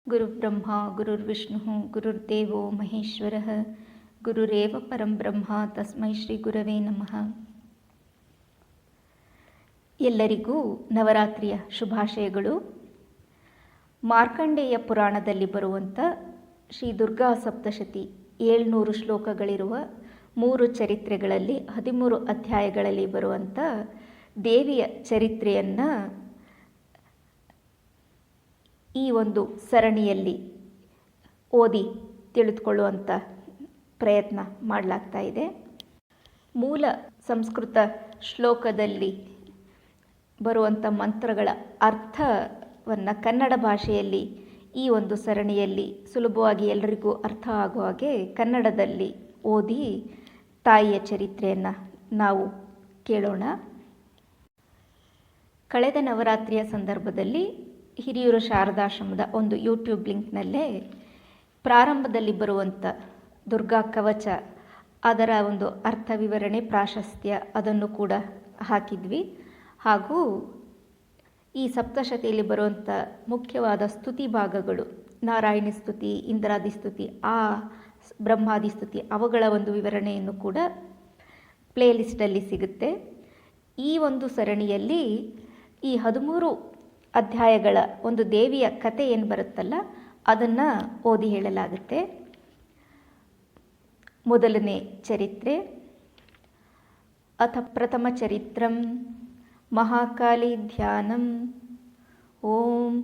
ಗುರುಬ್ರಹ್ಮ ಗುರುರ್ವಿಷ್ಣು ಗುರುರ್ದೇವೋ ಮಹೇಶ್ವರ ಗುರುರೇವ ಪರಂ ಬ್ರಹ್ಮ ತಸ್ಮೈ ಶ್ರೀ ಗುರವೇ ನಮಃ. ಎಲ್ಲರಿಗೂ ನವರಾತ್ರಿಯ ಶುಭಾಶಯಗಳು. ಮಾರ್ಕಂಡೇಯ ಪುರಾಣದಲ್ಲಿ ಬರುವಂಥ ಶ್ರೀ ದುರ್ಗಾ ಸಪ್ತಶತಿ 700 ಶ್ಲೋಕಗಳಿರುವ 3 ಚರಿತ್ರೆಗಳಲ್ಲಿ 13 ಅಧ್ಯಾಯಗಳಲ್ಲಿ ಬರುವಂಥ ದೇವಿಯ ಚರಿತ್ರೆಯನ್ನು ಈ ಒಂದು ಸರಣಿಯಲ್ಲಿ ಓದಿ ತಿಳಿದುಕೊಳ್ಳುವಂಥ ಪ್ರಯತ್ನ ಮಾಡಲಾಗ್ತಾ ಇದೆ. ಮೂಲ ಸಂಸ್ಕೃತ ಶ್ಲೋಕದಲ್ಲಿ ಬರುವಂಥ ಮಂತ್ರಗಳ ಅರ್ಥವನ್ನು ಕನ್ನಡ ಭಾಷೆಯಲ್ಲಿ ಈ ಒಂದು ಸರಣಿಯಲ್ಲಿ ಸುಲಭವಾಗಿ ಎಲ್ಲರಿಗೂ ಅರ್ಥ ಆಗುವ ಹಾಗೆ ಕನ್ನಡದಲ್ಲಿ ಓದಿ ತಾಯಿಯ ಚರಿತ್ರೆಯನ್ನು ನಾವು ಕೇಳೋಣ. ಕಳೆದ ನವರಾತ್ರಿಯ ಸಂದರ್ಭದಲ್ಲಿ ಹಿರಿಯೂರು ಶಾರದಾಶ್ರಮದ ಒಂದು ಯೂಟ್ಯೂಬ್ ಲಿಂಕ್ನಲ್ಲೇ ಪ್ರಾರಂಭದಲ್ಲಿ ಬರುವಂಥ ದುರ್ಗಾ ಕವಚ ಅದರ ಒಂದು ಅರ್ಥ ವಿವರಣೆ ಪ್ರಾಶಸ್ತ್ಯ ಅದನ್ನು ಕೂಡ ಹಾಕಿದ್ವಿ. ಹಾಗೂ ಈ ಸಪ್ತಶತಿಯಲ್ಲಿ ಬರುವಂಥ ಮುಖ್ಯವಾದ ಸ್ತುತಿ ಭಾಗಗಳು, ನಾರಾಯಣಿ ಸ್ತುತಿ, ಇಂದ್ರಾದಿ ಸ್ತುತಿ, ಬ್ರಹ್ಮಾದಿ ಸ್ತುತಿ, ಅವುಗಳ ಒಂದು ವಿವರಣೆಯನ್ನು ಕೂಡ ಪ್ಲೇಲಿಸ್ಟಲ್ಲಿ ಸಿಗುತ್ತೆ. ಈ ಒಂದು ಸರಣಿಯಲ್ಲಿ ಈ 13 ಅಧ್ಯಾಯಗಳ ಒಂದು ದೇವಿಯ ಕಥೆ ಏನು ಬರುತ್ತಲ್ಲ ಅದನ್ನು ಓದಿ ಹೇಳಲಾಗುತ್ತೆ. ಮೊದಲನೇ ಚರಿತ್ರೆ. ಅಥ ಪ್ರಥಮ ಚರಿತ್ರಂ ಮಹಾಕಾಳಿ ಧ್ಯಾನಂ. ಓಂ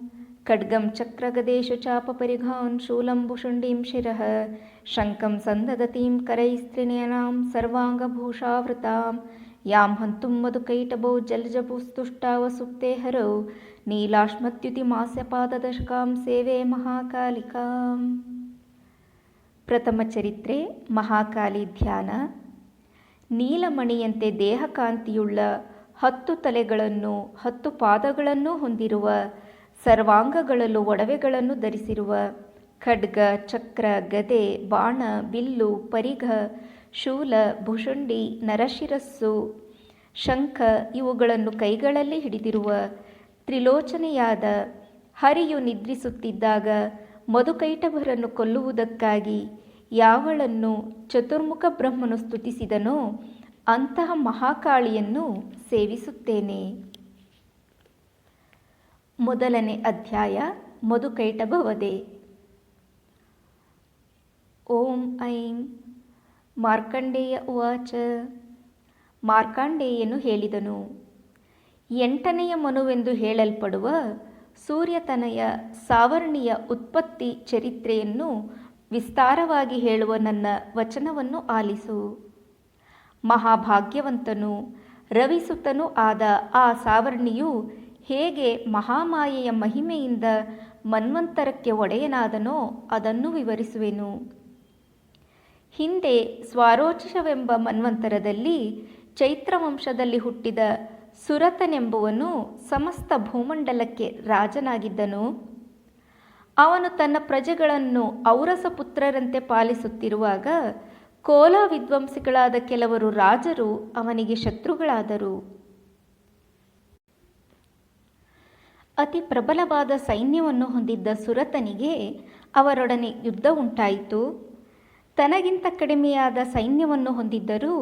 ಖಡ್ಗಂ ಚಕ್ರಗದೇಶು ಚಾಪಪರಿಘಾನ್ ಶೂಲಂ ಭುಷುಂಡೀಂ ಶಿರಃ ಶಂಖಂ ಸಂದದತೀಂ ಕರೈಸ್ತ್ರಿನಯನಾಂ ಸರ್ವಾಂಗಭೂಷಾವೃತಾಂ ಯಾಂ ಹಂತುಂ ಮಧುಕೈಟಭೌ ಜಲಜಭುಸ್ತುಷ್ಟಾವ ಸುಪ್ತೆ ಹರೌ ನೀಲಾಶ್ಮತ್ಯುತಿ ಮಾಸ್ಯಪಾದದಶಕಾಂ ಸೇವೆ ಮಹಾಕಾಲಿಕಾಂ. ಪ್ರಥಮ ಚರಿತ್ರೆ ಮಹಾಕಾಳಿ ಧ್ಯಾನ. ನೀಲಮಣಿಯಂತೆ ದೇಹಕಾಂತಿಯುಳ್ಳ 10 ತಲೆಗಳನ್ನು 10 ಪಾದಗಳನ್ನು ಹೊಂದಿರುವ, ಸರ್ವಾಂಗಗಳಲ್ಲೂ ಒಡವೆಗಳನ್ನು ಧರಿಸಿರುವ, ಖಡ್ಗ, ಚಕ್ರ, ಗದೆ, ಬಾಣ, ಬಿಲ್ಲು, ಪರಿಘ, ಶೂಲ, ಭುಷುಂಡಿ, ನರಶಿರಸ್ಸು, ಶಂಖ ಇವುಗಳನ್ನು ಕೈಗಳಲ್ಲಿ ಹಿಡಿದಿರುವ, ತ್ರಿಲೋಚನೆಯಾದ ಹರಿಯು ನಿದ್ರಿಸುತ್ತಿದ್ದಾಗ ಮಧುಕೈಟಭರನ್ನು ಕೊಲ್ಲುವುದಕ್ಕಾಗಿ ಯಾವಳನ್ನು ಚತುರ್ಮುಖ ಬ್ರಹ್ಮನು ಸ್ತುತಿಸಿದನೋ ಅಂತಹ ಮಹಾಕಾಳಿಯನ್ನು ಸೇವಿಸುತ್ತೇನೆ. ಮೊದಲನೇ ಅಧ್ಯಾಯ ಮಧುಕೈಟಭ ವಧೆ. ಓಂ ಐಂ ಮಾರ್ಕಂಡೇಯ ಉವಾಚ. ಮಾರ್ಕಂಡೇಯನು ಹೇಳಿದನು, 8ನೆಯ ಮನುವೆಂದು ಹೇಳಲ್ಪಡುವ ಸೂರ್ಯತನಯ ಸಾವರ್ಣಿಯ ಉತ್ಪತ್ತಿ ಚರಿತ್ರೆಯನ್ನು ವಿಸ್ತಾರವಾಗಿ ಹೇಳುವ ನನ್ನ ವಚನವನ್ನು ಆಲಿಸು. ಮಹಾಭಾಗ್ಯವಂತನೂ ರವಿಸುತನೂ ಆದ ಆ ಸಾವರ್ಣಿಯು ಹೇಗೆ ಮಹಾಮಾಯೆಯ ಮಹಿಮೆಯಿಂದ ಮನ್ವಂತರಕ್ಕೆ ಒಡೆಯನಾದನೋ ಅದನ್ನು ವಿವರಿಸುವೆನು. ಹಿಂದೆ ಸ್ವಾರೋಚಿಷವೆಂಬ ಮನ್ವಂತರದಲ್ಲಿ ಚೈತ್ರವಂಶದಲ್ಲಿ ಹುಟ್ಟಿದ ಸುರತನೆಂಬುವನು ಸಮಸ್ತ ಭೂಮಂಡಲಕ್ಕೆ ರಾಜನಾಗಿದ್ದನು. ಅವನು ತನ್ನ ಪ್ರಜೆಗಳನ್ನು ಔರಸ ಪುತ್ರರಂತೆ ಪಾಲಿಸುತ್ತಿರುವಾಗ ಕೋಲ ವಿದ್ವಾಂಸಿಗಳಾದ ಕೆಲವರು ರಾಜರು ಅವನಿಗೆ ಶತ್ರುಗಳಾದರು. ಅತಿ ಪ್ರಬಲವಾದ ಸೈನ್ಯವನ್ನು ಹೊಂದಿದ್ದ ಸುರತನಿಗೆ ಅವರೊಡನೆ ಯುದ್ಧ ಉಂಟಾಯಿತು. ತನಗಿಂತ ಕಡಿಮೆಯಾದ ಸೈನ್ಯವನ್ನು ಹೊಂದಿದ್ದರೂ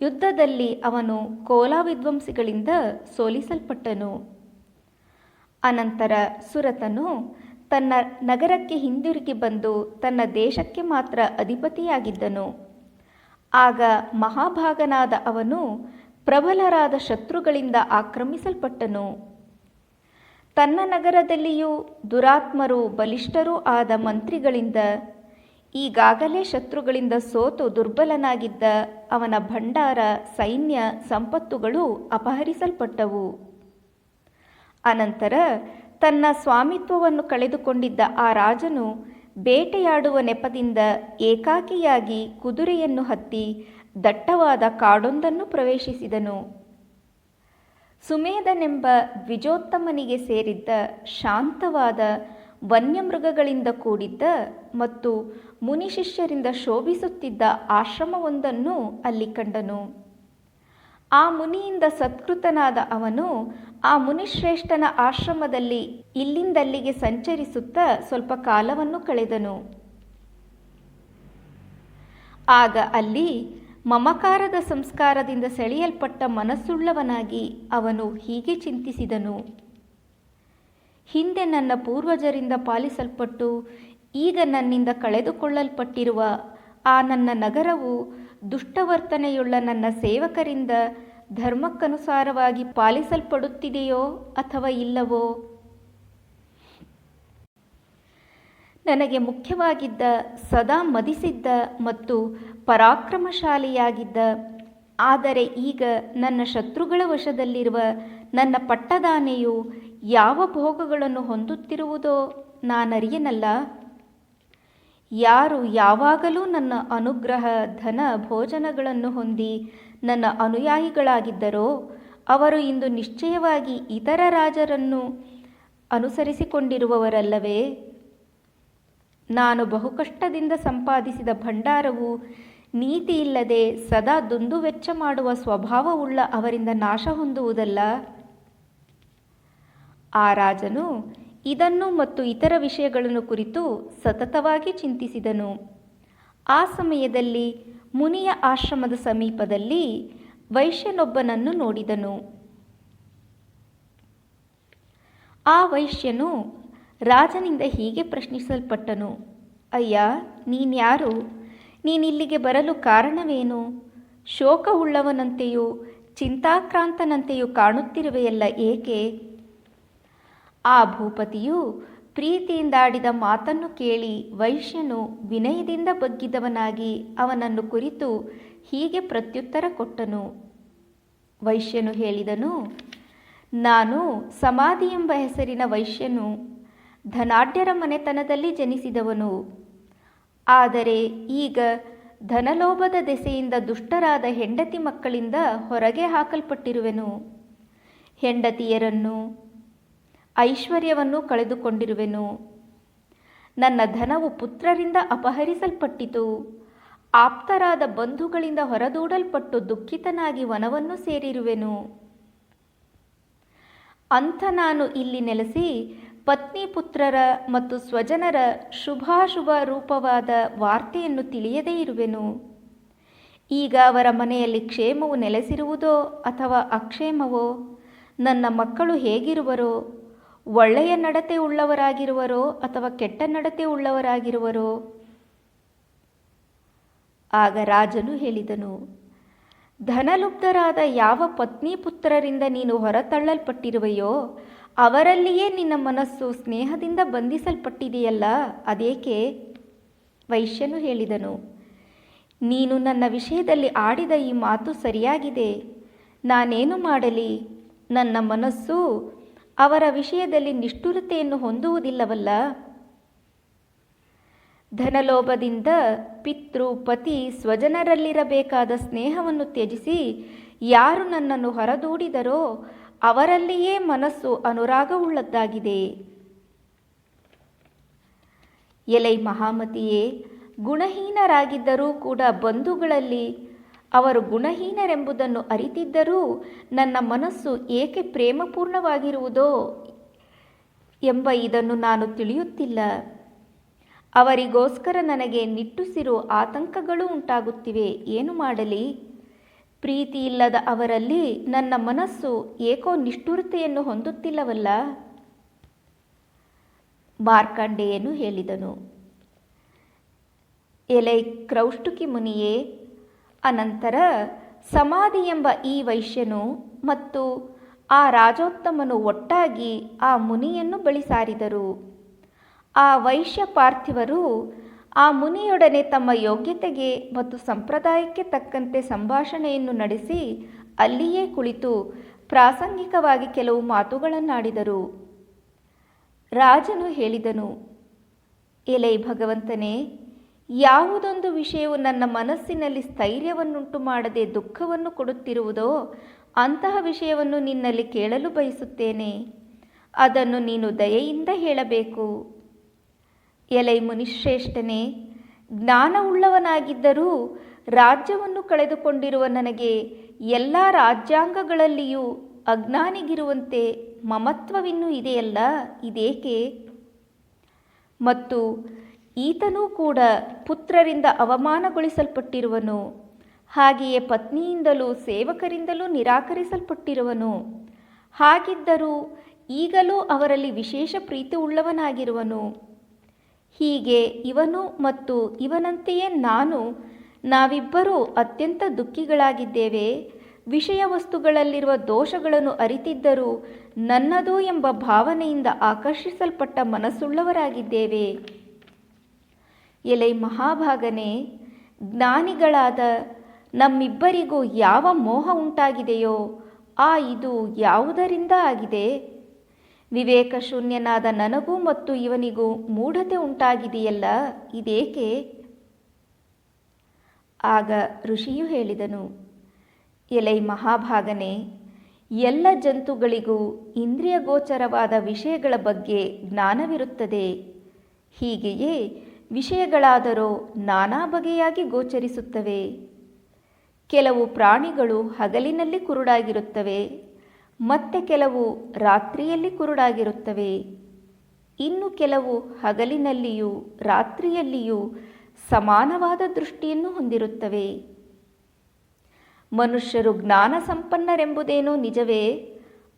ಯುದ್ಧದಲ್ಲಿ ಅವನು ಕೋಲ ವಿದ್ವಾಂಸಿಗಳಿಂದ ಸೋಲಿಸಲ್ಪಟ್ಟನು. ಅನಂತರ ಸುರತನು ತನ್ನ ನಗರಕ್ಕೆ ಹಿಂದಿರುಗಿ ಬಂದು ತನ್ನ ದೇಶಕ್ಕೆ ಮಾತ್ರ ಅಧಿಪತಿಯಾಗಿದ್ದನು. ಆಗ ಮಹಾಭಾಗನಾದ ಅವನು ಪ್ರಬಲರಾದ ಶತ್ರುಗಳಿಂದ ಆಕ್ರಮಿಸಲ್ಪಟ್ಟನು. ತನ್ನ ನಗರದಲ್ಲಿಯೂ ದುರಾತ್ಮರೂ ಬಲಿಷ್ಠರೂ ಆದ ಮಂತ್ರಿಗಳಿಂದ ಈಗಾಗಲೇ ಶತ್ರುಗಳಿಂದ ಸೋತು ದುರ್ಬಲನಾಗಿದ್ದ ಅವನ ಭಂಡಾರ, ಸೈನ್ಯ, ಸಂಪತ್ತುಗಳು ಅಪಹರಿಸಲ್ಪಟ್ಟವು. ಅನಂತರ ತನ್ನ ಸ್ವಾಮಿತ್ವವನ್ನು ಕಳೆದುಕೊಂಡಿದ್ದ ಆ ರಾಜನು ಬೇಟೆಯಾಡುವ ನೆಪದಿಂದ ಏಕಾಕಿಯಾಗಿ ಕುದುರೆಯನ್ನು ಹತ್ತಿ ದಟ್ಟವಾದ ಕಾಡೊಂದನ್ನು ಪ್ರವೇಶಿಸಿದನು. ಸುಮೇಧನೆಂಬ ದ್ವಿಜೋತ್ತಮನಿಗೆ ಸೇರಿದ್ದ ಶಾಂತವಾದ ವನ್ಯಮೃಗಗಳಿಂದ ಕೂಡಿದ್ದ ಮತ್ತು ಮುನಿಶಿಷ್ಯರಿಂದ ಶೋಭಿಸುತ್ತಿದ್ದ ಆಶ್ರಮವೊಂದನ್ನು ಅಲ್ಲಿ ಕಂಡನು. ಆ ಮುನಿಯಿಂದ ಸತ್ಕೃತನಾದ ಅವನು ಆ ಮುನಿಶ್ರೇಷ್ಠನ ಆಶ್ರಮದಲ್ಲಿ ಇಲ್ಲಿಂದಲ್ಲಿಗೆ ಸಂಚರಿಸುತ್ತಾ ಸ್ವಲ್ಪ ಕಾಲವನ್ನು ಕಳೆದನು. ಆಗ ಅಲ್ಲಿ ಮಮಕಾರದ ಸಂಸ್ಕಾರದಿಂದ ಸೆಳೆಯಲ್ಪಟ್ಟ ಮನಸ್ಸುಳ್ಳವನಾಗಿ ಅವನು ಹೀಗೆ ಚಿಂತಿಸಿದನು. ಹಿಂದೆ ನನ್ನ ಪೂರ್ವಜರಿಂದ ಪಾಲಿಸಲ್ಪಟ್ಟು ಈಗ ನನ್ನಿಂದ ಕಳೆದುಕೊಳ್ಳಲ್ಪಟ್ಟಿರುವ ಆ ನನ್ನ ನಗರವು ದುಷ್ಟವರ್ತನೆಯುಳ್ಳ ನನ್ನ ಸೇವಕರಿಂದ ಧರ್ಮಕ್ಕನುಸಾರವಾಗಿ ಪಾಲಿಸಲ್ಪಡುತ್ತಿದೆಯೋ ಅಥವಾ ಇಲ್ಲವೋ? ನನಗೆ ಮುಖ್ಯವಾಗಿದ್ದ, ಸದಾ ಮದಿಸಿದ್ದ ಮತ್ತು ಪರಾಕ್ರಮಶಾಲಿಯಾಗಿದ್ದ, ಆದರೆ ಈಗ ನನ್ನ ಶತ್ರುಗಳ ವಶದಲ್ಲಿರುವ ನನ್ನ ಪಟ್ಟದಾನೆಯು ಯಾವ ಭೋಗಗಳನ್ನು ಹೊಂದುತ್ತಿರುವುದೋ ನಾನರಿಯನಲ್ಲ. ಯಾರು ಯಾವಾಗಲೂ ನನ್ನ ಅನುಗ್ರಹ, ಧನ, ಭೋಜನಗಳನ್ನು ಹೊಂದಿ ನನ್ನ ಅನುಯಾಯಿಗಳಾಗಿದ್ದರೋ ಅವರು ಇಂದು ನಿಶ್ಚಯವಾಗಿ ಇತರ ರಾಜರನ್ನು ಅನುಸರಿಸಿಕೊಂಡಿರುವವರಲ್ಲವೇ? ನಾನು ಬಹುಕಷ್ಟದಿಂದ ಸಂಪಾದಿಸಿದ ಭಂಡಾರವು ನೀತಿಯಿಲ್ಲದೆ ಸದಾ ದುಂದುವೆಚ್ಚ ಮಾಡುವ ಸ್ವಭಾವವುಳ್ಳ ಅವರಿಂದ ನಾಶ ಹೊಂದುವುದಲ್ಲ. ಆ ರಾಜನು ಇದನ್ನು ಮತ್ತು ಇತರ ವಿಷಯಗಳನ್ನು ಕುರಿತು ಸತತವಾಗಿ ಚಿಂತಿಸಿದನು. ಆ ಸಮಯದಲ್ಲಿ ಮುನಿಯ ಆಶ್ರಮದ ಸಮೀಪದಲ್ಲಿ ವೈಶ್ಯನೊಬ್ಬನನ್ನು ನೋಡಿದನು. ಆ ವೈಶ್ಯನು ರಾಜನಿಂದ ಹೀಗೆ ಪ್ರಶ್ನಿಸಲ್ಪಟ್ಟನು: ಅಯ್ಯ, ನೀನ್ಯಾರು? ನೀನಿಲ್ಲಿಗೆ ಬರಲು ಕಾರಣವೇನು? ಶೋಕವುಳ್ಳವನಂತೆಯೂ ಚಿಂತಾಕ್ರಾಂತನಂತೆಯೂ ಕಾಣುತ್ತಿರುವೆಯಲ್ಲ, ಏಕೆ? ಆ ಭೂಪತಿಯು ಪ್ರೀತಿಯಿಂದಾಡಿದ ಮಾತನ್ನು ಕೇಳಿ ವೈಶ್ಯನು ವಿನಯದಿಂದ ಬಗ್ಗಿದವನಾಗಿ ಅವನನ್ನು ಕುರಿತು ಹೀಗೆ ಪ್ರತ್ಯುತ್ತರ ಕೊಟ್ಟನು. ವೈಶ್ಯನು ಹೇಳಿದನು: ನಾನು ಸಮಾಧಿ ಎಂಬ ಹೆಸರಿನ ವೈಶ್ಯನು, ಧನಾಢ್ಯರ ಮನೆತನದಲ್ಲಿ ಜನಿಸಿದವನು. ಆದರೆ ಈಗ ಧನಲೋಭದ ದೆಸೆಯಿಂದ ದುಷ್ಟರಾದ ಹೆಂಡತಿ ಮಕ್ಕಳಿಂದ ಹೊರಗೆ ಹಾಕಲ್ಪಟ್ಟಿರುವೆನು. ಹೆಂಡತಿಯರನ್ನು, ಐಶ್ವರ್ಯವನ್ನು ಕಳೆದುಕೊಂಡಿರುವೆನು. ನನ್ನ ಧನವು ಪುತ್ರರಿಂದ ಅಪಹರಿಸಲ್ಪಟ್ಟಿತು. ಆಪ್ತರಾದ ಬಂಧುಗಳಿಂದ ಹೊರದೂಡಲ್ಪಟ್ಟು ದುಃಖಿತನಾಗಿ ವನವನ್ನು ಸೇರಿರುವೆನು. ಅಂಥ ನಾನು ಇಲ್ಲಿ ನೆಲೆಸಿ ಪತ್ನಿ, ಪುತ್ರರ ಮತ್ತು ಸ್ವಜನರ ಶುಭಾಶುಭ ರೂಪವಾದ ವಾರ್ತೆಯನ್ನು ತಿಳಿಯದೇ ಇರುವೆನು. ಈಗ ಅವರ ಮನೆಯಲ್ಲಿ ಕ್ಷೇಮವು ನೆಲೆಸಿರುವುದೋ ಅಥವಾ ಅಕ್ಷೇಮವೋ? ನನ್ನ ಮಕ್ಕಳು ಹೇಗಿರುವರೋ? ಒಳ್ಳೆಯ ನಡತೆ ಉಳ್ಳವರಾಗಿರುವರೋ ಅಥವಾ ಕೆಟ್ಟ ನಡತೆ ಉಳ್ಳವರಾಗಿರುವರೋ? ಆಗ ರಾಜನು ಹೇಳಿದನು: ಧನಲುಬ್ಧರಾದ ಯಾವ ಪತ್ನಿ ಪುತ್ರರಿಂದ ನೀನು ಹೊರತಳ್ಳಲ್ಪಟ್ಟಿರುವೆಯೋ ಅವರಲ್ಲಿಯೇ ನಿನ್ನ ಮನಸ್ಸು ಸ್ನೇಹದಿಂದ ಬಂಧಿಸಲ್ಪಟ್ಟಿದೆಯಲ್ಲ, ಅದೇಕೆ? ವೈಶ್ಯನು ಹೇಳಿದನು: ನೀನು ನನ್ನ ವಿಷಯದಲ್ಲಿ ಆಡಿದ ಈ ಮಾತು ಸರಿಯಾಗಿದೆ. ನಾನೇನು ಮಾಡಲಿ? ನನ್ನ ಮನಸ್ಸು ಅವರ ವಿಷಯದಲ್ಲಿ ನಿಷ್ಠುರತೆಯನ್ನು ಹೊಂದುವುದಿಲ್ಲವಲ್ಲ. ಧನಲೋಭದಿಂದ ಪಿತೃ, ಪತಿ, ಸ್ವಜನರಲ್ಲಿರಬೇಕಾದ ಸ್ನೇಹವನ್ನು ತ್ಯಜಿಸಿ ಯಾರು ನನ್ನನ್ನು ಹೊರದೂಡಿದರೋ ಅವರಲ್ಲಿಯೇ ಮನಸ್ಸು ಅನುರಾಗವುಳ್ಳದ್ದಾಗಿದೆ. ಎಲೈ ಮಹಾಮತಿಯೇ, ಗುಣಹೀನರಾಗಿದ್ದರೂ ಕೂಡ ಬಂಧುಗಳಲ್ಲಿ ಅವರು ಗುಣಹೀನರೆಂಬುದನ್ನು ಅರಿತಿದ್ದರೂ ನನ್ನ ಮನಸ್ಸು ಏಕೆ ಪ್ರೇಮಪೂರ್ಣವಾಗಿರುವುದೋ ಎಂಬ ಇದನ್ನು ನಾನು ತಿಳಿಯುತ್ತಿಲ್ಲ. ಅವರಿಗೋಸ್ಕರ ನನಗೆ ನಿಟ್ಟುಸಿರು ಆತಂಕಗಳು ಉಂಟಾಗುತ್ತಿವೆ. ಏನು ಮಾಡಲಿ? ಪ್ರೀತಿಯಿಲ್ಲದ ಅವರಲ್ಲಿ ನನ್ನ ಮನಸ್ಸು ಏಕೋ ನಿಷ್ಠುರತೆಯನ್ನು ಹೊಂದುತ್ತಿಲ್ಲವಲ್ಲ. ಮಾರ್ಕಂಡೇಯನು ಹೇಳಿದನು: ಎಲೈ ಕ್ರೌಷ್ಟುಕಿ ಮುನಿಯೇ, ಅನಂತರ ಸಮಾಧಿ ಎಂಬ ಈ ವೈಶ್ಯನು ಮತ್ತು ಆ ರಾಜೋತ್ತಮನು ಒಟ್ಟಾಗಿ ಆ ಮುನಿಯನ್ನು ಬಳಿ ಸಾರಿದರು. ಆ ವೈಶ್ಯ ಪಾರ್ಥಿವರು ಆ ಮುನಿಯೊಡನೆ ತಮ್ಮ ಯೋಗ್ಯತೆಗೆ ಮತ್ತು ಸಂಪ್ರದಾಯಕ್ಕೆ ತಕ್ಕಂತೆ ಸಂಭಾಷಣೆಯನ್ನು ನಡೆಸಿ ಅಲ್ಲಿಯೇ ಕುಳಿತು ಪ್ರಾಸಂಗಿಕವಾಗಿ ಕೆಲವು ಮಾತುಗಳನ್ನಾಡಿದರು. ರಾಜನು ಹೇಳಿದನು: ಎಲೈ ಭಗವಂತನೇ, ಯಾವುದೊಂದು ವಿಷಯವು ನನ್ನ ಮನಸ್ಸಿನಲ್ಲಿ ಸ್ಥೈರ್ಯವನ್ನುಂಟು ಮಾಡದೆ ದುಃಖವನ್ನು ಕೊಡುತ್ತಿರುವುದೋ ಅಂತಹ ವಿಷಯವನ್ನು ನಿನ್ನಲ್ಲಿ ಕೇಳಲು ಬಯಸುತ್ತೇನೆ. ಅದನ್ನು ನೀನು ದಯೆಯಿಂದ ಹೇಳಬೇಕು. ಎಲೈ ಮುನಿಶ್ರೇಷ್ಠನೇ, ಜ್ಞಾನವುಳ್ಳವನಾಗಿದ್ದರೂ ರಾಜ್ಯವನ್ನು ಕಳೆದುಕೊಂಡಿರುವ ನನಗೆ ಎಲ್ಲ ರಾಜ್ಯಾಂಗಗಳಲ್ಲಿಯೂ ಅಜ್ಞಾನಿಗಿರುವಂತೆ ಮಮತ್ವವಿನ್ನೂ ಇದೆಯಲ್ಲ, ಇದೇಕೆ? ಮತ್ತು ಈತನೂ ಕೂಡ ಪುತ್ರರಿಂದ ಅವಮಾನಗೊಳಿಸಲ್ಪಟ್ಟಿರುವನು, ಹಾಗೆಯೇ ಪತ್ನಿಯಿಂದಲೂ ಸೇವಕರಿಂದಲೂ ನಿರಾಕರಿಸಲ್ಪಟ್ಟಿರುವನು. ಹಾಗಿದ್ದರೂ ಈಗಲೂ ಅವರಲ್ಲಿ ವಿಶೇಷ ಪ್ರೀತಿ ಉಳ್ಳವನಾಗಿರುವನು. ಹೀಗೆ ಇವನು ಮತ್ತು ಇವನಂತೆಯೇ ನಾವಿಬ್ಬರೂ ಅತ್ಯಂತ ದುಃಖಿಗಳಾಗಿದ್ದೇವೆ. ವಿಷಯ ವಸ್ತುಗಳಲ್ಲಿರುವ ದೋಷಗಳನ್ನು ಅರಿತಿದ್ದರೂ ನನ್ನದು ಎಂಬ ಭಾವನೆಯಿಂದ ಆಕರ್ಷಿಸಲ್ಪಟ್ಟ ಮನಸ್ಸುಳ್ಳವರಾಗಿದ್ದೇವೆ. ಎಲೈ ಮಹಾಭಾಗನೇ, ಜ್ಞಾನಿಗಳಾದ ನಮ್ಮಿಬ್ಬರಿಗೂ ಯಾವ ಮೋಹ ಉಂಟಾಗಿದೆಯೋ ಇದು ಯಾವುದರಿಂದ ಆಗಿದೆ? ವಿವೇಕ ಶೂನ್ಯನಾದ ನನಗೂ ಮತ್ತು ಇವನಿಗೂ ಮೂಢತೆ ಉಂಟಾಗಿದೆಯಲ್ಲ, ಇದೇಕೆ? ಆಗ ಋಷಿಯು ಹೇಳಿದನು, ಎಲೈ ಮಹಾಭಾಗನೇ, ಎಲ್ಲ ಜಂತುಗಳಿಗೂ ಇಂದ್ರಿಯ ಗೋಚರವಾದ ವಿಷಯಗಳ ಬಗ್ಗೆ ಜ್ಞಾನವಿರುತ್ತದೆ. ಹೀಗೆಯೇ ವಿಷಯಗಳಾದರೋ ನಾನಾ ಬಗೆಯಾಗಿ ಗೋಚರಿಸುತ್ತವೆ. ಕೆಲವು ಪ್ರಾಣಿಗಳು ಹಗಲಿನಲ್ಲಿ ಕುರುಡಾಗಿರುತ್ತವೆ, ಮತ್ತೆ ಕೆಲವು ರಾತ್ರಿಯಲ್ಲಿ ಕುರುಡಾಗಿರುತ್ತವೆ. ಇನ್ನು ಕೆಲವು ಹಗಲಿನಲ್ಲಿಯೂ ರಾತ್ರಿಯಲ್ಲಿಯೂ ಸಮಾನವಾದ ದೃಷ್ಟಿಯನ್ನು ಹೊಂದಿರುತ್ತವೆ. ಮನುಷ್ಯರು ಜ್ಞಾನ ಸಂಪನ್ನರೆಂಬುದೇನೋ ನಿಜವೇ,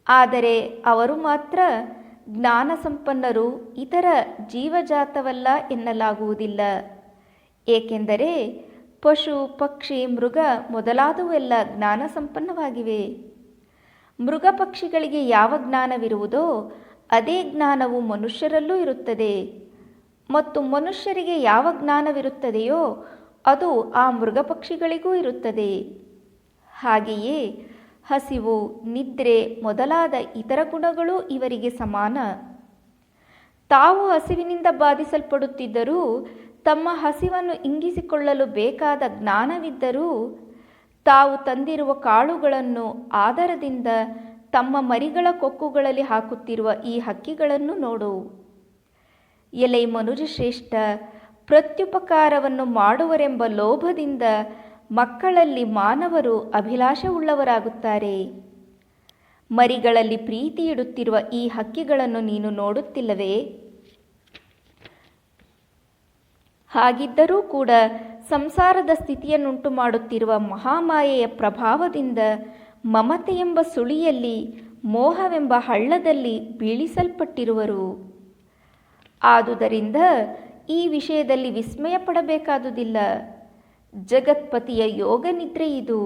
ಆದರೆ ಅವರು ಮಾತ್ರ ಜ್ಞಾನ ಸಂಪನ್ನರು, ಇತರ ಜೀವಜಾತವಲ್ಲ ಎನ್ನಲಾಗುವುದಿಲ್ಲ. ಏಕೆಂದರೆ ಪಶು, ಪಕ್ಷಿ, ಮೃಗ ಮೊದಲಾದವೆಲ್ಲ ಜ್ಞಾನ ಸಂಪನ್ನವಾಗಿವೆ. ಮೃಗ ಪಕ್ಷಿಗಳಿಗೆ ಯಾವ ಜ್ಞಾನವಿರುವುದೋ ಅದೇ ಜ್ಞಾನವು ಮನುಷ್ಯರಲ್ಲೂ ಇರುತ್ತದೆ, ಮತ್ತು ಮನುಷ್ಯರಿಗೆ ಯಾವ ಜ್ಞಾನವಿರುತ್ತದೆಯೋ ಅದು ಆ ಮೃಗ ಪಕ್ಷಿಗಳಿಗೂ ಇರುತ್ತದೆ. ಹಾಗೆಯೇ ಹಸಿವು, ನಿದ್ರೆ ಮೊದಲಾದ ಇತರ ಗುಣಗಳು ಇವರಿಗೆ ಸಮಾನ. ತಾವು ಹಸಿವಿನಿಂದ ಬಾಧಿಸಲ್ಪಡುತ್ತಿದ್ದರೂ ತಮ್ಮ ಹಸಿವನ್ನು ಇಂಗಿಸಿಕೊಳ್ಳಲು ಬೇಕಾದ ಜ್ಞಾನವಿದ್ದರೂ ತಾವು ತಂದಿರುವ ಕಾಳುಗಳನ್ನು ಆದರದಿಂದ ತಮ್ಮ ಮರಿಗಳ ಕೊಕ್ಕುಗಳಲ್ಲಿ ಹಾಕುತ್ತಿರುವ ಈ ಹಕ್ಕಿಗಳನ್ನು ನೋಡು. ಎಲೈ ಮನುಜ ಶ್ರೇಷ್ಠ, ಪ್ರತ್ಯುಪಕಾರವನ್ನು ಮಾಡುವರೆಂಬ ಲೋಭದಿಂದ ಮಕ್ಕಳಲ್ಲಿ ಮಾನವರು ಅಭಿಲಾಷವುಳ್ಳವರಾಗುತ್ತಾರೆ. ಮರಿಗಳಲ್ಲಿ ಪ್ರೀತಿ ಇಡುತ್ತಿರುವ ಈ ಹಕ್ಕಿಗಳನ್ನು ನೀನು ನೋಡುತ್ತಿಲ್ಲವೇ? ಹಾಗಿದ್ದರೂ ಕೂಡ ಸಂಸಾರದ ಸ್ಥಿತಿಯನ್ನುಂಟು ಮಾಡುತ್ತಿರುವ ಮಹಾಮಾಯೆಯ ಪ್ರಭಾವದಿಂದ ಮಮತೆ ಎಂಬ ಸುಳಿಯಲ್ಲಿ, ಮೋಹವೆಂಬ ಹಳ್ಳದಲ್ಲಿ ಬೀಳಿಸಲ್ಪಟ್ಟಿರುವರು. ಆದುದರಿಂದ ಈ ವಿಷಯದಲ್ಲಿ ವಿಸ್ಮಯ ಪಡಬೇಕಾದುದಿಲ್ಲ. ಜಗತ್ಪತಿಯ ಯೋಗ ನಿದ್ರೆ ಇದು,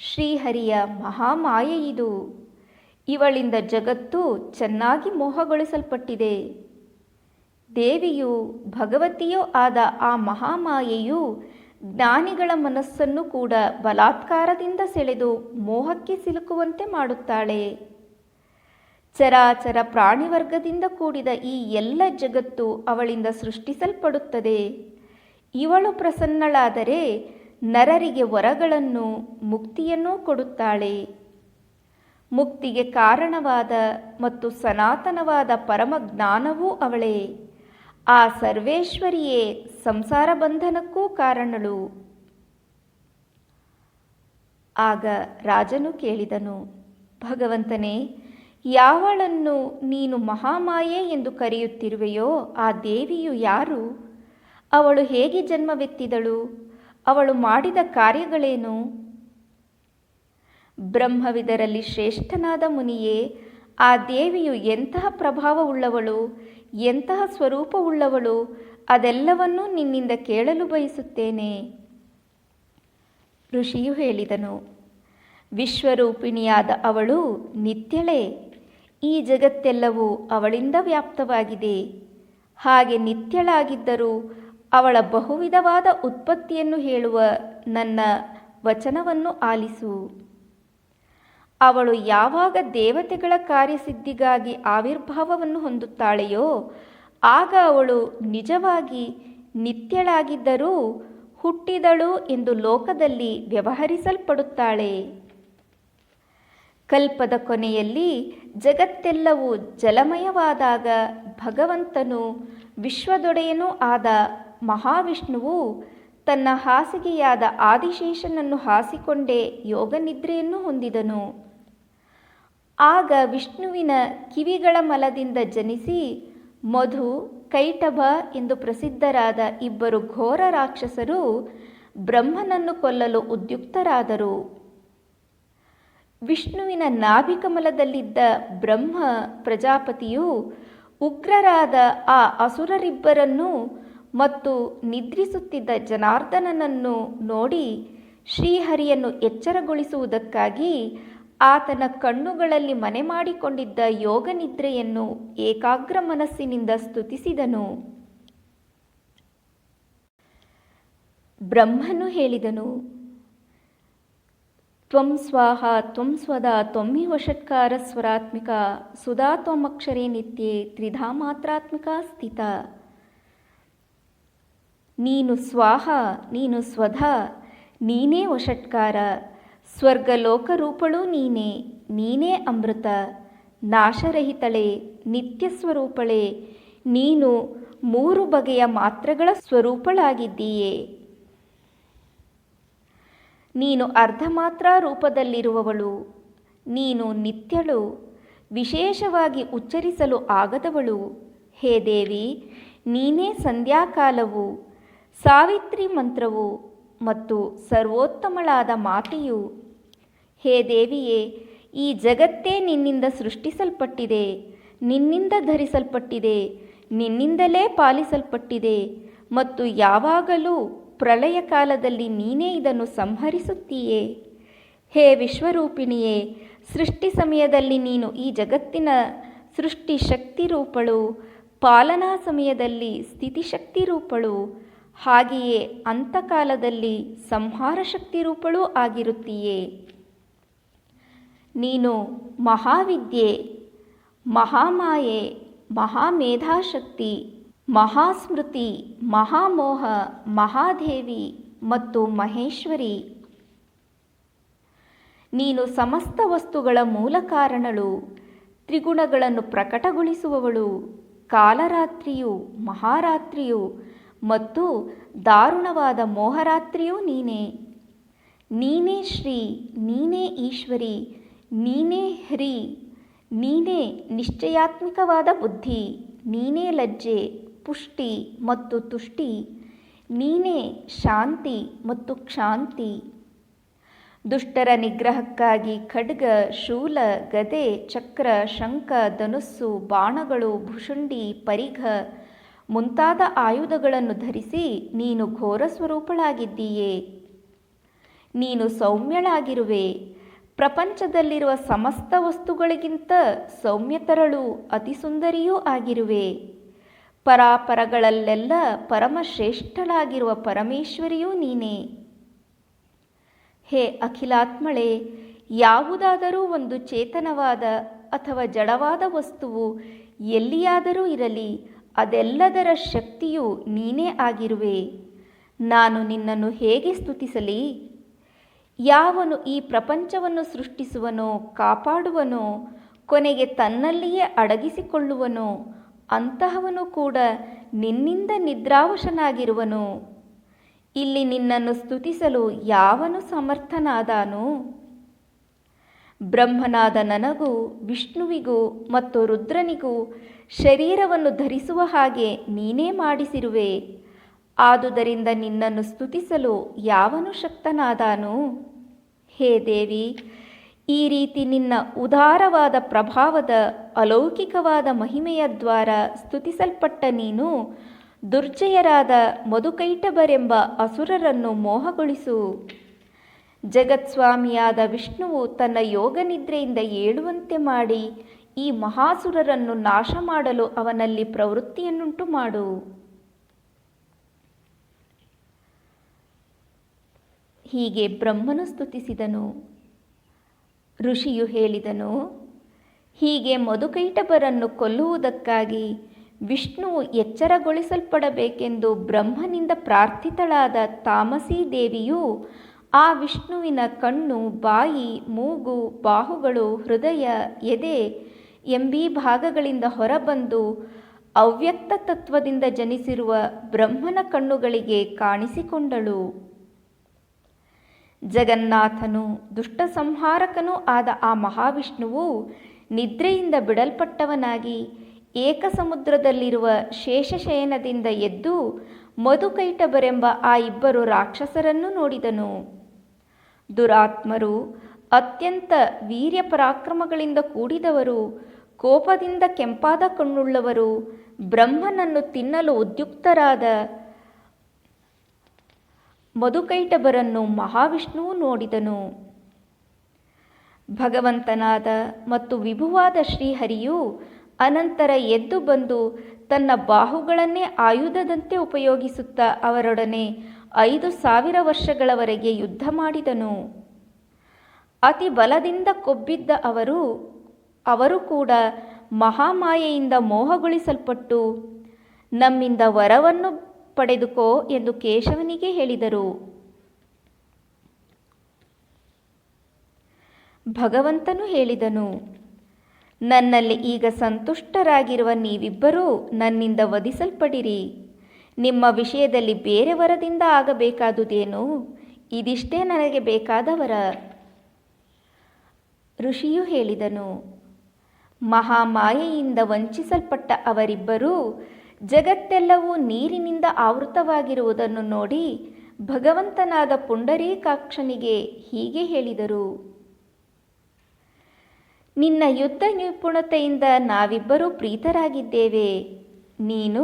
ಶ್ರೀಹರಿಯ ಮಹಾಮಾಯೆ ಇದು. ಇವಳಿಂದ ಜಗತ್ತು ಚೆನ್ನಾಗಿ ಮೋಹಗೊಳಿಸಲ್ಪಟ್ಟಿದೆ. ದೇವಿಯೂ ಭಗವತಿಯೂ ಆದ ಆ ಮಹಾಮಾಯೆಯು ಜ್ಞಾನಿಗಳ ಮನಸ್ಸನ್ನು ಕೂಡ ಬಲಾತ್ಕಾರದಿಂದ ಸೆಳೆದು ಮೋಹಕ್ಕೆ ಸಿಲುಕುವಂತೆ ಮಾಡುತ್ತಾಳೆ. ಚರಾಚರ ಪ್ರಾಣಿವರ್ಗದಿಂದ ಕೂಡಿದ ಈ ಎಲ್ಲ ಜಗತ್ತು ಅವಳಿಂದ ಸೃಷ್ಟಿಸಲ್ಪಡುತ್ತದೆ. ಇವಳು ಪ್ರಸನ್ನಳಾದರೆ ನರರಿಗೆ ವರಗಳನ್ನು, ಮುಕ್ತಿಯನ್ನೂ ಕೊಡುತ್ತಾಳೆ. ಮುಕ್ತಿಗೆ ಕಾರಣವಾದ ಮತ್ತು ಸನಾತನವಾದ ಪರಮ ಜ್ಞಾನವೂ ಅವಳೇ. ಆ ಸರ್ವೇಶ್ವರಿಯೇ ಸಂಸಾರ ಬಂಧನಕ್ಕೂ ಕಾರಣಳು. ಆಗ ರಾಜನು ಕೇಳಿದನು, ಭಗವಂತನೇ, ಯಾವಳನ್ನು ನೀನು ಮಹಾಮಾಯೆ ಎಂದು ಕರೆಯುತ್ತಿರುವೆಯೋ ಆ ದೇವಿಯು ಯಾರು? ಅವಳು ಹೇಗೆ ಜನ್ಮವೆತ್ತಿದಳು? ಅವಳು ಮಾಡಿದ ಕಾರ್ಯಗಳೇನು? ಬ್ರಹ್ಮವಿದರಲ್ಲಿ ಶ್ರೇಷ್ಠನಾದ ಮುನಿಯೇ, ಆ ದೇವಿಯು ಎಂತಹ ಪ್ರಭಾವವುಳ್ಳವಳು, ಎಂತಹ ಸ್ವರೂಪವುಳ್ಳವಳು, ಅದೆಲ್ಲವನ್ನೂ ನಿನ್ನಿಂದ ಕೇಳಲು ಬಯಸುತ್ತೇನೆ. ಋಷಿಯು ಹೇಳಿದನು, ವಿಶ್ವರೂಪಿಣಿಯಾದ ಅವಳು ನಿತ್ಯಳೇ. ಈ ಜಗತ್ತೆಲ್ಲವೂ ಅವಳಿಂದ ವ್ಯಾಪ್ತವಾಗಿದೆ. ಹಾಗೆ ನಿತ್ಯಳಾಗಿದ್ದರೂ ಅವಳ ಬಹುವಿಧವಾದ ಉತ್ಪತ್ತಿಯನ್ನು ಹೇಳುವ ನನ್ನ ವಚನವನ್ನು ಆಲಿಸು. ಅವಳು ಯಾವಾಗ ದೇವತೆಗಳ ಕಾರ್ಯಸಿದ್ಧಿಗಾಗಿ ಆವಿರ್ಭಾವವನ್ನು ಹೊಂದುತ್ತಾಳೆಯೋ ಆಗ ಅವಳು ನಿಜವಾಗಿ ನಿತ್ಯಳಾಗಿದ್ದರೂ ಹುಟ್ಟಿದಳು ಎಂದು ಲೋಕದಲ್ಲಿ ವ್ಯವಹರಿಸಲ್ಪಡುತ್ತಾಳೆ. ಕಲ್ಪದ ಕೊನೆಯಲ್ಲಿ ಜಗತ್ತೆಲ್ಲವೂ ಜಲಮಯವಾದಾಗ ಭಗವಂತನು, ವಿಶ್ವದೊಡೆಯನೂ ಆದ ಮಹಾವಿಷ್ಣುವು ತನ್ನ ಹಾಸಿಗೆಯಾದ ಆದಿಶೇಷನನ್ನು ಹಾಸಿಕೊಂಡೇ ಯೋಗನಿದ್ರೆಯನ್ನು ಹೊಂದಿದನು. ಆಗ ವಿಷ್ಣುವಿನ ಕಿವಿಗಳ ಮಲದಿಂದ ಜನಿಸಿ ಮಧು, ಕೈಟಭ ಎಂದು ಪ್ರಸಿದ್ಧರಾದ ಇಬ್ಬರು ಘೋರ ರಾಕ್ಷಸರು ಬ್ರಹ್ಮನನ್ನು ಕೊಲ್ಲಲು ಉದ್ಯುಕ್ತರಾದರು. ವಿಷ್ಣುವಿನ ನಾಭಿಕಮಲದಲ್ಲಿದ್ದ ಬ್ರಹ್ಮ ಪ್ರಜಾಪತಿಯು ಉಗ್ರರಾದ ಆ ಅಸುರರಿಬ್ಬರನ್ನು ಮತ್ತು ನಿದ್ರಿಸುತ್ತಿದ್ದ ಜನಾರ್ದನನನ್ನು ನೋಡಿ ಶ್ರೀಹರಿಯನ್ನು ಎಚ್ಚರಗೊಳಿಸುವುದಕ್ಕಾಗಿ ಆತನ ಕಣ್ಣುಗಳಲ್ಲಿ ಮನೆ ಮಾಡಿಕೊಂಡಿದ್ದ ಯೋಗನಿದ್ರೆಯನ್ನು ಏಕಾಗ್ರ ಮನಸ್ಸಿನಿಂದ ಸ್ತುತಿಸಿದನು. ಬ್ರಹ್ಮನು ಹೇಳಿದನು, ತ್ವಂ ಸ್ವಾಹ ತ್ವಂ ಸ್ವದಾ ತ್ವಮಿವ ಷಟ್ಕಾರ ಸ್ವರಾತ್ಮಿಕ ಸುಧಾ ತ್ವಮಕ್ಷರೇ ನಿತ್ಯೆ ತ್ರಿಧಾ ಮಾತ್ರಾತ್ಮಿಕ ಸ್ಥಿತ. ನೀನು ಸ್ವಾಹ, ನೀನು ಸ್ವಧಾ, ನೀನೇ ವಷಟ್ಕಾರ, ಸ್ವರ್ಗಲೋಕರೂಪಳೂ ನೀನೇ, ನೀನೇ ಅಮೃತ, ನಾಶರಹಿತಳೆ, ನಿತ್ಯ ಸ್ವರೂಪಳೆ, ನೀನು 3 ಬಗೆಯ ಮಾತ್ರೆಗಳ ಸ್ವರೂಪಳಾಗಿದ್ದೀಯೆ. ನೀನು ಅರ್ಧಮಾತ್ರ ರೂಪದಲ್ಲಿರುವವಳು, ನೀನು ನಿತ್ಯಳು, ವಿಶೇಷವಾಗಿ ಉಚ್ಚರಿಸಲು ಆಗದವಳು. ಹೇ ದೇವಿ, ನೀನೇ ಸಂಧ್ಯಾಕಾಲವು, ಸಾವಿತ್ರಿ ಮಂತ್ರವು ಮತ್ತು ಸರ್ವೋತ್ತಮಳಾದ ಮಾತೆಯು. ಹೇ ದೇವಿಯೇ, ಈ ಜಗತ್ತೇ ನಿನ್ನಿಂದ ಸೃಷ್ಟಿಸಲ್ಪಟ್ಟಿದೆ, ನಿನ್ನಿಂದ ಧರಿಸಲ್ಪಟ್ಟಿದೆ, ನಿನ್ನಿಂದಲೇ ಪಾಲಿಸಲ್ಪಟ್ಟಿದೆ ಮತ್ತು ಯಾವಾಗಲೂ ಪ್ರಳಯ ಕಾಲದಲ್ಲಿ ನೀನೇ ಇದನ್ನು ಸಂಹರಿಸುತ್ತೀಯೇ. ಹೇ ವಿಶ್ವರೂಪಿಣಿಯೇ, ಸೃಷ್ಟಿ ಸಮಯದಲ್ಲಿ ನೀನು ಈ ಜಗತ್ತಿನ ಸೃಷ್ಟಿ ಶಕ್ತಿ ರೂಪಳು, ಪಾಲನಾ ಸಮಯದಲ್ಲಿ ಸ್ಥಿತಿಶಕ್ತಿ ರೂಪಳು, ಹಾಗೆಯೇ ಅಂತಕಾಲದಲ್ಲಿ ಸಂಹಾರ ಶಕ್ತಿ ರೂಪಳೂ ಆಗಿರುತ್ತೀಯೇ. ನೀನು ಮಹಾವಿದ್ಯೆ, ಮಹಾಮಾಯೆ, ಮಹಾಮೇಧಾಶಕ್ತಿ, ಮಹಾಸ್ಮೃತಿ, ಮಹಾಮೋಹ, ಮಹಾದೇವಿ ಮತ್ತು ಮಹೇಶ್ವರಿ. ನೀನು ಸಮಸ್ತ ವಸ್ತುಗಳ ಮೂಲ ಕಾರಣಳು, ತ್ರಿಗುಣಗಳನ್ನು ಪ್ರಕಟಗೊಳಿಸುವವಳು, ಕಾಲರಾತ್ರಿಯು, ಮಹಾರಾತ್ರಿಯು ಮತ್ತು ದಾರುಣವಾದ ಮೋಹರಾತ್ರಿಯೂ ನೀನೇ. ನೀನೇ ಶ್ರೀ, ನೀನೇ ಈಶ್ವರಿ, ನೀನೇ ಹ್ರೀ, ನೀನೇ ನಿಶ್ಚಯಾತ್ಮಿಕವಾದ ಬುದ್ಧಿ, ನೀನೇ ಲಜ್ಜೆ, ಪುಷ್ಟಿ ಮತ್ತು ತುಷ್ಟಿ, ನೀನೇ ಶಾಂತಿ ಮತ್ತು ಕ್ಷಾಂತಿ. ದುಷ್ಟರ ನಿಗ್ರಹಕ್ಕಾಗಿ ಖಡ್ಗ, ಶೂಲ, ಗದೆ, ಚಕ್ರ, ಶಂಖ, ಧನುಸ್ಸು, ಬಾಣಗಳು, ಭುಷುಂಡಿ, ಪರಿಘ ಮುಂತಾದ ಆಯುಧಗಳನ್ನು ಧರಿಸಿ ನೀನು ಘೋರ ಸ್ವರೂಪಳಾಗಿದ್ದೀಯೆ. ನೀನು ಸೌಮ್ಯಳಾಗಿರುವೆ, ಪ್ರಪಂಚದಲ್ಲಿರುವ ಸಮಸ್ತ ವಸ್ತುಗಳಿಗಿಂತ ಸೌಮ್ಯತರಳೂ ಅತಿಸುಂದರಿಯೂ ಆಗಿರುವೆ. ಪರಾಪರಗಳಲ್ಲೆಲ್ಲ ಪರಮಶ್ರೇಷ್ಠಳಾಗಿರುವ ಪರಮೇಶ್ವರಿಯೂ ನೀನೇ. ಹೇ ಅಖಿಲಾತ್ಮಳೆ, ಯಾವುದಾದರೂ ಒಂದು ಚೇತನವಾದ ಅಥವಾ ಜಡವಾದ ವಸ್ತುವು ಎಲ್ಲಿಯಾದರೂ ಇರಲಿ, ಅದೆಲ್ಲದರ ಶಕ್ತಿಯು ನೀನೇ ಆಗಿರುವೆ. ನಾನು ನಿನ್ನನ್ನು ಹೇಗೆ ಸ್ತುತಿಸಲಿ? ಯಾವನು ಈ ಪ್ರಪಂಚವನ್ನು ಸೃಷ್ಟಿಸುವನೋ, ಕಾಪಾಡುವನೋ, ಕೊನೆಗೆ ತನ್ನಲ್ಲಿಯೇ ಅಡಗಿಸಿಕೊಳ್ಳುವನೋ ಅಂತಹವನು ಕೂಡ ನಿನ್ನಿಂದ ನಿದ್ರಾವಶನಾಗಿರುವನು. ಇಲ್ಲಿ ನಿನ್ನನ್ನು ಸ್ತುತಿಸಲು ಯಾವನು ಸಮರ್ಥನಾದಾನು? ಬ್ರಹ್ಮನಾದ ನನಗೂ ವಿಷ್ಣುವಿಗೂ ಮತ್ತು ರುದ್ರನಿಗೂ ಶರೀರವನ್ನು ಧರಿಸುವ ಹಾಗೆ ನೀನೇ ಮಾಡಿಸಿರುವೆ. ಆದುದರಿಂದ ನಿನ್ನನ್ನು ಸ್ತುತಿಸಲು ಯಾವನು ಶಕ್ತನಾದಾನು? ಹೇ ದೇವಿ, ಈ ರೀತಿ ನಿನ್ನ ಉದಾರವಾದ ಪ್ರಭಾವದ ಅಲೌಕಿಕವಾದ ಮಹಿಮೆಯ ದ್ವಾರ ಸ್ತುತಿಸಲ್ಪಟ್ಟ ನೀನು ದುರ್ಜಯರಾದ ಮಧುಕೈಟಭರೆಂಬ ಅಸುರರನ್ನು ಮೋಹಗೊಳಿಸು. ಜಗತ್ಸ್ವಾಮಿಯಾದ ವಿಷ್ಣುವು ತನ್ನ ಯೋಗನಿದ್ರೆಯಿಂದ ಏಳುವಂತೆ ಮಾಡಿ ಈ ಮಹಾಸುರರನ್ನು ನಾಶ ಮಾಡಲು ಅವನಲ್ಲಿ ಪ್ರವೃತ್ತಿಯನ್ನುಂಟು ಮಾಡು. ಹೀಗೆ ಬ್ರಹ್ಮನು ಸ್ತುತಿಸಿದನು. ಋಷಿಯು ಹೇಳಿದನು, ಹೀಗೆ ಮಧುಕೈಟಭರನ್ನು ಕೊಲ್ಲುವುದಕ್ಕಾಗಿ ವಿಷ್ಣುವು ಎಚ್ಚರಗೊಳಿಸಲ್ಪಡಬೇಕೆಂದು ಬ್ರಹ್ಮನಿಂದ ಪ್ರಾರ್ಥಿತಳಾದ ತಾಮಸೀ ದೇವಿಯು ಆ ವಿಷ್ಣುವಿನ ಕಣ್ಣು, ಬಾಯಿ, ಮೂಗು, ಬಾಹುಗಳು, ಹೃದಯ, ಎದೆ ಎಂಬೀ ಭಾಗಗಳಿಂದ ಹೊರಬಂದು ಅವ್ಯಕ್ತ ತತ್ವದಿಂದ ಜನಿಸಿರುವ ಬ್ರಹ್ಮನ ಕಣ್ಣುಗಳಿಗೆ ಕಾಣಿಸಿಕೊಂಡಳು. ಜಗನ್ನಾಥನು ದುಷ್ಟ ಸಂಹಾರಕನೂ ಆದ ಆ ಮಹಾವಿಷ್ಣುವು ನಿದ್ರೆಯಿಂದ ಬಿಡಲ್ಪಟ್ಟವನಾಗಿ ಏಕಸಮುದ್ರದಲ್ಲಿರುವ ಶೇಷಶಯನದಿಂದ ಎದ್ದು ಮಧುಕೈಟಭರೆಂಬ ಆ ಇಬ್ಬರು ರಾಕ್ಷಸರನ್ನು ನೋಡಿದನು. ದುರಾತ್ಮರು, ಅತ್ಯಂತ ವೀರ್ಯ ಪರಾಕ್ರಮಗಳಿಂದ ಕೂಡಿದವರು, ಕೋಪದಿಂದ ಕೆಂಪಾದ ಕಣ್ಣುಳ್ಳವರು, ಬ್ರಹ್ಮನನ್ನು ತಿನ್ನಲು ಉದ್ಯುಕ್ತರಾದ ಮಧುಕೈಟಭರನ್ನು ಮಹಾವಿಷ್ಣುವು ನೋಡಿದನು. ಭಗವಂತನಾದ ಮತ್ತು ವಿಭುವಾದ ಶ್ರೀಹರಿಯು ಅನಂತರ ಎದ್ದು ಬಂದು ತನ್ನ ಬಾಹುಗಳನ್ನೇ ಆಯುಧದಂತೆ ಉಪಯೋಗಿಸುತ್ತಾ ಅವರೊಡನೆ 5,000 ವರ್ಷಗಳವರೆಗೆ ಯುದ್ಧ ಮಾಡಿದನು. ಅತಿ ಬಲದಿಂದ ಕೊಬ್ಬಿದ್ದ ಅವರು ಕೂಡ ಮಹಾಮಾಯೆಯಿಂದ ಮೋಹಗೊಳಿಸಲ್ಪಟ್ಟು ನಮ್ಮಿಂದ ವರವನ್ನು ಪಡೆದುಕೋ ಎಂದು ಕೇಶವನಿಗೆ ಹೇಳಿದರು. ಭಗವಂತನು ಹೇಳಿದನು, ನನ್ನಲ್ಲಿ ಈಗ ಸಂತುಷ್ಟರಾಗಿರುವ ನೀವಿಬ್ಬರೂ ನನ್ನಿಂದ ವಧಿಸಲ್ಪಡಿರಿ. ನಿಮ್ಮ ವಿಷಯದಲ್ಲಿ ಬೇರೆ ವರದಿಂದ ಆಗಬೇಕಾದುದೇನು? ಇದಿಷ್ಟೇ ನನಗೆ ಬೇಕಾದ ವರ. ಋಷಿಯು ಹೇಳಿದನು, ಮಹಾಮಾಯೆಯಿಂದ ವಂಚಿಸಲ್ಪಟ್ಟ ಅವರಿಬ್ಬರೂ ಜಗತ್ತೆಲ್ಲವೂ ನೀರಿನಿಂದ ಆವೃತವಾಗಿರುವುದನ್ನು ನೋಡಿ ಭಗವಂತನಾದ ಪುಂಡರೀಕಾಕ್ಷನಿಗೆ ಹೀಗೆ ಹೇಳಿದರು, ನಿನ್ನ ಯುದ್ಧ ನಿಪುಣತೆಯಿಂದ ನಾವಿಬ್ಬರೂ ಪ್ರೀತರಾಗಿದ್ದೇವೆ. ನೀನು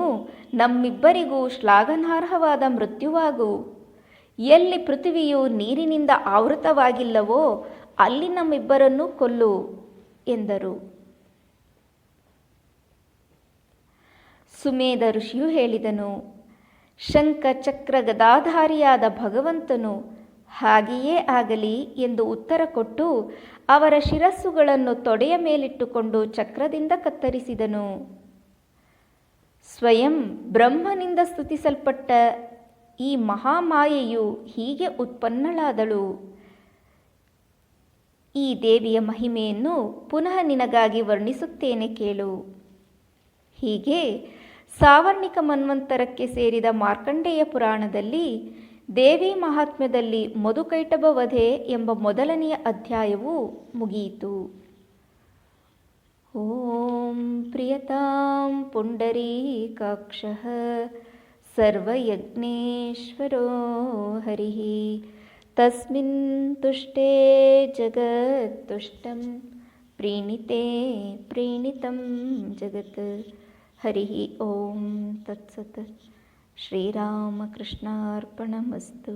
ನಮ್ಮಿಬ್ಬರಿಗೂ ಶ್ಲಾಘನಾರ್ಹವಾದ ಮೃತ್ಯುವಾಗು. ಎಲ್ಲಿ ಪೃಥ್ವಿಯು ನೀರಿನಿಂದ ಆವೃತವಾಗಿಲ್ಲವೋ ಅಲ್ಲಿ ನಮ್ಮಿಬ್ಬರನ್ನೂ ಕೊಲ್ಲು ಎಂದರು. ಸುಮೇಧ ಋಷಿಯು ಹೇಳಿದನು, ಶಂಖ ಚಕ್ರ ಗದಾಧಾರಿಯಾದ ಭಗವಂತನು ಹಾಗೆಯೇ ಆಗಲಿ ಎಂದು ಉತ್ತರ ಕೊಟ್ಟು ಅವರ ಶಿರಸ್ಸುಗಳನ್ನು ತೊಡೆಯ ಮೇಲಿಟ್ಟುಕೊಂಡು ಚಕ್ರದಿಂದ ಕತ್ತರಿಸಿದನು. ಸ್ವಯಂ ಬ್ರಹ್ಮನಿಂದ ಸ್ತುತಿಸಲ್ಪಟ್ಟ ಈ ಮಹಾಮಾಯೆಯು ಹೀಗೆ ಉತ್ಪನ್ನಳಾದಳು. ಈ ದೇವಿಯ ಮಹಿಮೆಯನ್ನು ಪುನಃ ನಿನಗಾಗಿ ವರ್ಣಿಸುತ್ತೇನೆ ಕೇಳು. ಹೀಗೆ ಸಾವರ್ಣಿಕ ಮನ್ವಂತರಕ್ಕೆ ಸೇರಿದ ಮಾರ್ಕಂಡೇಯ ಪುರಾಣದಲ್ಲಿ ದೇವಿ ಮಹಾತ್ಮ್ಯದಲ್ಲಿ ಮಧುಕೈಟಭ ವಧೆ ಎಂಬ ಮೊದಲನೆಯ ಅಧ್ಯಾಯವು ಮುಗಿಯಿತು. ಓಂ ಪ್ರಿಯತಾಂ ಪುಂಡರೀಕಾಕ್ಷಃ ಸರ್ವಯಜ್ಞೇಶ್ವರೋ ಹರಿಃ ತಸ್ಮಿನ್ ತುಷ್ಟೇ ಜಗತ್ತುಷ್ಟಂ ಪ್ರೀಣಿತೆ ಪ್ರೀಣಿತಂ ಜಗತ್. ಹರಿ ಓಂ ತತ್ಸತ್. ಶ್ರೀರಾಮಕೃಷ್ಣಾರ್ಪಣಮಸ್ತು.